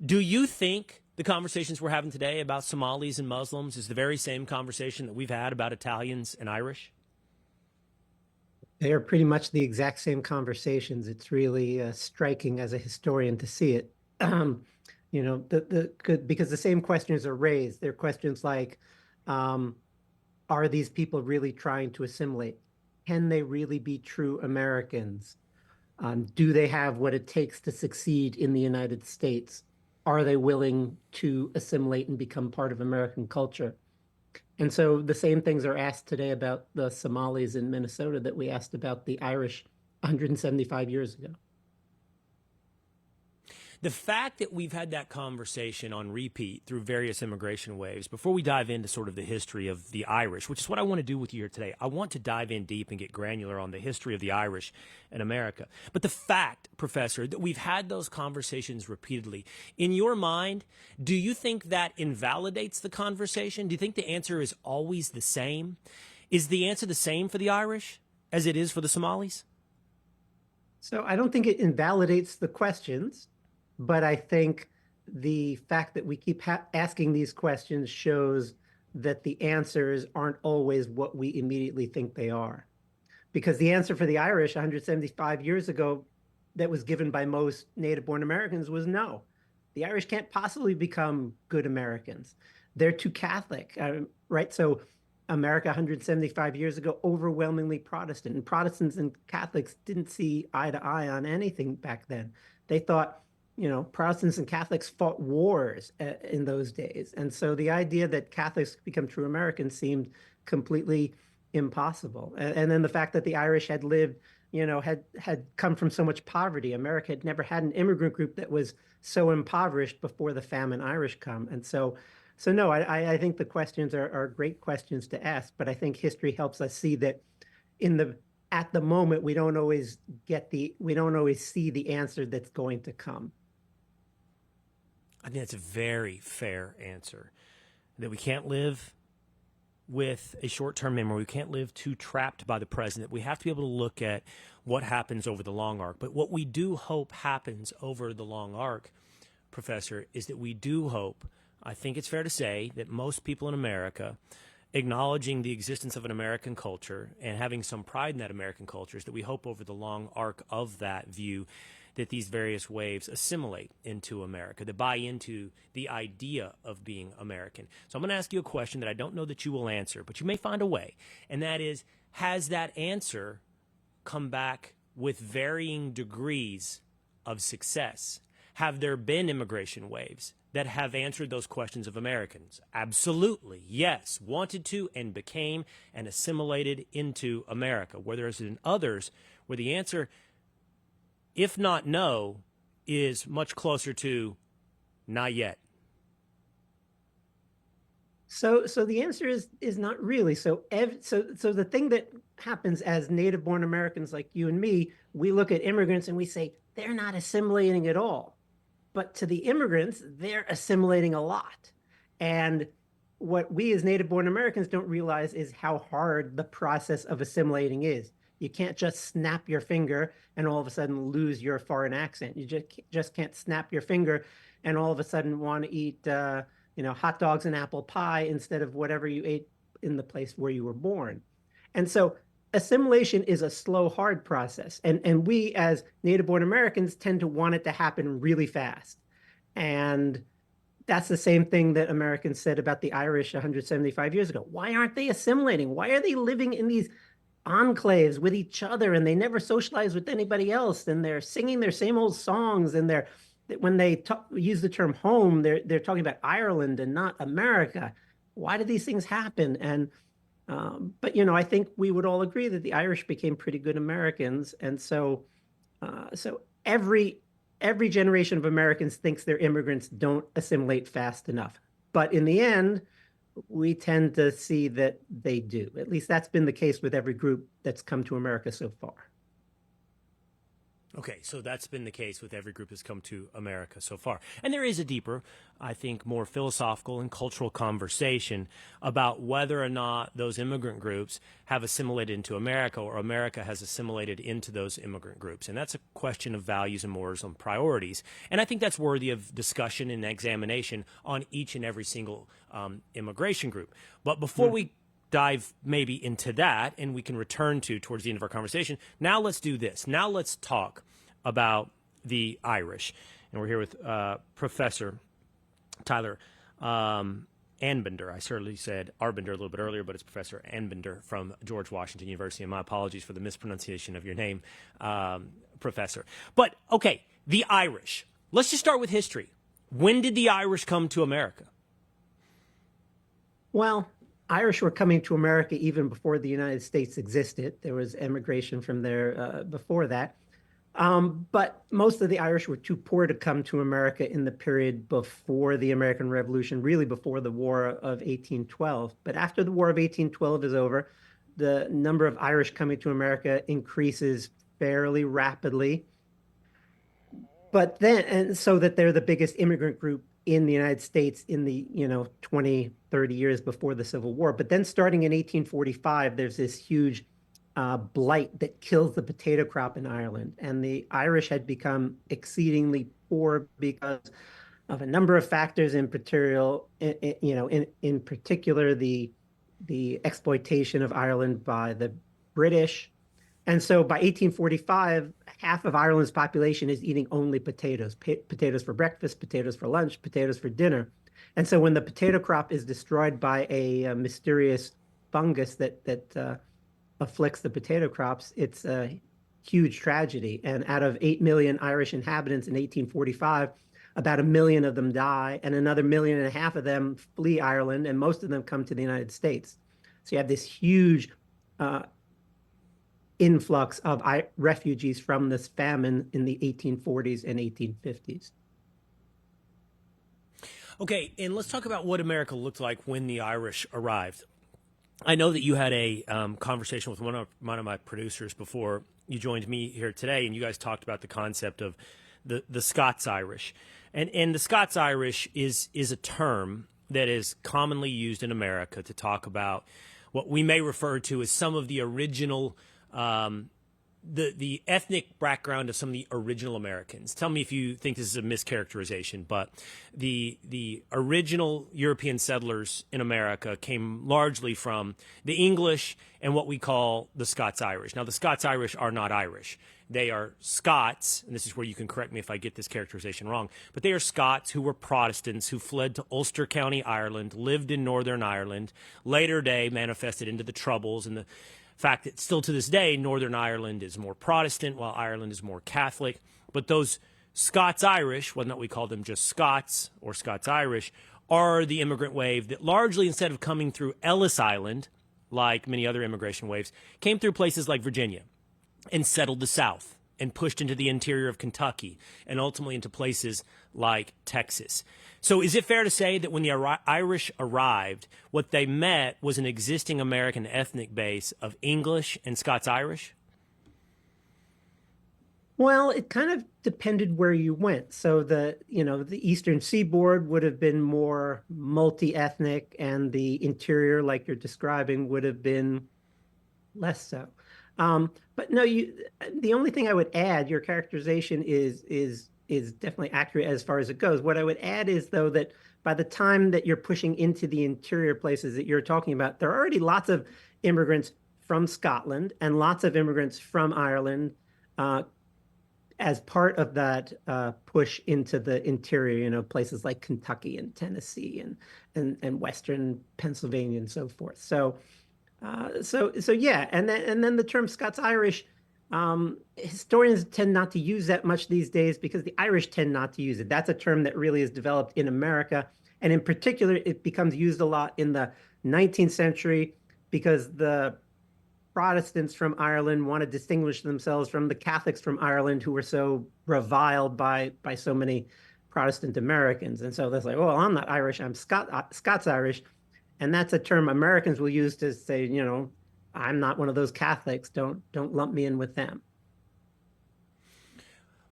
Do you think the conversations we're having today about Somalis and Muslims is the very same conversation that we've had about Italians and Irish? They are pretty much the exact same conversations. It's really striking as a historian to see it. Because the same questions are raised. They're questions like, um, are these people really trying to assimilate? Can they really be true Americans? Do they have what it takes to succeed in the United States? Are they willing to assimilate and become part of American culture? And so the same things are asked today about the Somalis in Minnesota that we asked about the Irish 175 years ago. The fact that we've had that conversation on repeat through various immigration waves, before we dive into sort of the history of the Irish, which is what I want to do with you here today, I want to dive in deep and get granular on the history of the Irish in America. But the fact, Professor, that we've had those conversations repeatedly, in your mind, do you think that invalidates the conversation? Do you think the answer is always the same? Is the answer the same for the Irish as it is for the Somalis? So I don't think it invalidates the questions, but I think the fact that we keep asking these questions shows that the answers aren't always what we immediately think they are. Because the answer for the Irish 175 years ago that was given by most native-born Americans was no. The Irish can't possibly become good Americans. They're too Catholic, right? So America 175 years ago, overwhelmingly Protestant, and Protestants and Catholics didn't see eye to eye on anything back then. They thought, Protestants and Catholics fought wars in those days. And so the idea that Catholics become true Americans seemed completely impossible. And then the fact that the Irish had lived, had come from so much poverty. America had never had an immigrant group that was so impoverished before the famine Irish come. And so no, I think the questions are great questions to ask, but I think history helps us see that in the at the moment we don't always see the answer that's going to come. I think that's a very fair answer. That we can't live with a short term memory. We can't live too trapped by the present. We have to be able to look at what happens over the long arc. But what we do hope happens over the long arc, Professor, is that we do hope, I think it's fair to say, that most people in America, acknowledging the existence of an American culture and having some pride in that American culture, is that we hope over the long arc of that view that these various waves assimilate into America, that buy into the idea of being American. So I'm going to ask you a question that I don't know that you will answer, but you may find a way. And that is, has that answer come back with varying degrees of success? Have there been immigration waves that have answered those questions of Americans? Absolutely, yes, wanted to and became and assimilated into America. Whereas in others, where the answer, if not no, is much closer to not yet. So the answer is not really. So the thing that happens as native-born Americans like you and me, we look at immigrants and we say they're not assimilating at all. But to the immigrants, they're assimilating a lot. And what we as native-born Americans don't realize is how hard the process of assimilating is. You can't just snap your finger and all of a sudden lose your foreign accent. You just can't snap your finger and all of a sudden want to eat, hot dogs and apple pie instead of whatever you ate in the place where you were born. And so assimilation is a slow, hard process. And we as native-born Americans tend to want it to happen really fast. And that's the same thing that Americans said about the Irish 175 years ago. Why aren't they assimilating? Why are they living in these enclaves with each other and they never socialize with anybody else? And they're singing their same old songs, and when they use the term home, they're talking about Ireland and not America. Why do these things happen? But I think we would all agree that the Irish became pretty good Americans, and so every generation of Americans thinks their immigrants don't assimilate fast enough. But in the end, we tend to see that they do. At least that's been the case with every group that's come to America so far. Okay, so that's been the case with every group that's come to America so far. And there is a deeper, I think, more philosophical and cultural conversation about whether or not those immigrant groups have assimilated into America or America has assimilated into those immigrant groups. And that's a question of values and morals and priorities. And I think that's worthy of discussion and examination on each and every single immigration group. But before we dive maybe into that and we can return to towards the end of our conversation. Now let's do this. Now let's talk about the Irish. And we're here with Professor Tyler Anbinder. I certainly said Arbinder a little bit earlier, but it's Professor Anbinder from George Washington University. And my apologies for the mispronunciation of your name, Professor. But okay, the Irish. Let's just start with history. When did the Irish come to America? Well, Irish were coming to America even before the United States existed. There was immigration from there before that. But most of the Irish were too poor to come to America in the period before the American Revolution, really before the War of 1812. But after the War of 1812 is over, the number of Irish coming to America increases fairly rapidly. But then, and so that they're the biggest immigrant group in the United States in the, 20, 30 years before the Civil War. But then starting in 1845, there's this huge blight that kills the potato crop in Ireland. And the Irish had become exceedingly poor because of a number of factors, in particular, in particular, the exploitation of Ireland by the British. And so by 1845, half of Ireland's population is eating only potatoes, potatoes for breakfast, potatoes for lunch, potatoes for dinner. And so when the potato crop is destroyed by a mysterious fungus that afflicts the potato crops, it's a huge tragedy. And out of 8 million Irish inhabitants in 1845, about 1 million of them die, and another 1.5 million of them flee Ireland, and most of them come to the United States. So you have this huge influx of refugees from this famine in the 1840s and 1850s. Okay, and let's talk about what America looked like when the Irish arrived. I know that you had a conversation with one of my producers before you joined me here today, and you guys talked about the concept of the Scots-Irish. And the Scots-Irish is a term that is commonly used in America to talk about what we may refer to as some of the original the ethnic background of some of the original Americans. Tell me if you think this is a mischaracterization, but the original European settlers in America came largely from the English and what we call the Scots-Irish. Now, the Scots-Irish are not Irish. They are Scots, and this is where you can correct me if I get this characterization wrong, but they are Scots who were Protestants who fled to Ulster County, Ireland, lived in Northern Ireland, later day manifested into the Troubles and the fact that still to this day, Northern Ireland is more Protestant while Ireland is more Catholic. But those Scots-Irish, whether or not we call them just Scots or Scots-Irish, are the immigrant wave that largely, instead of coming through Ellis Island, like many other immigration waves, came through places like Virginia and settled the South and pushed into the interior of Kentucky and ultimately into places like Texas. So is it fair to say that when the Irish arrived, what they met was an existing American ethnic base of English and Scots-Irish? Well, it kind of depended where you went. So the Eastern Seaboard would have been more multi-ethnic, and the interior, like you're describing, would have been less so. But no, the only thing I would add, your characterization is definitely accurate as far as it goes. What I would add is, though, that by the time that you're pushing into the interior places that you're talking about, there are already lots of immigrants from Scotland and lots of immigrants from Ireland as part of that push into the interior, places like Kentucky and Tennessee and Western Pennsylvania and so forth. So yeah, and then the term Scots-Irish, historians tend not to use that much these days because the Irish tend not to use it. That's a term that really is developed in America, and in particular, it becomes used a lot in the 19th century because the Protestants from Ireland want to distinguish themselves from the Catholics from Ireland who were so reviled by so many Protestant Americans. And so they're like, well, I'm not Irish, I'm Scots-Irish. And that's a term Americans will use to say, I'm not one of those Catholics. Don't lump me in with them.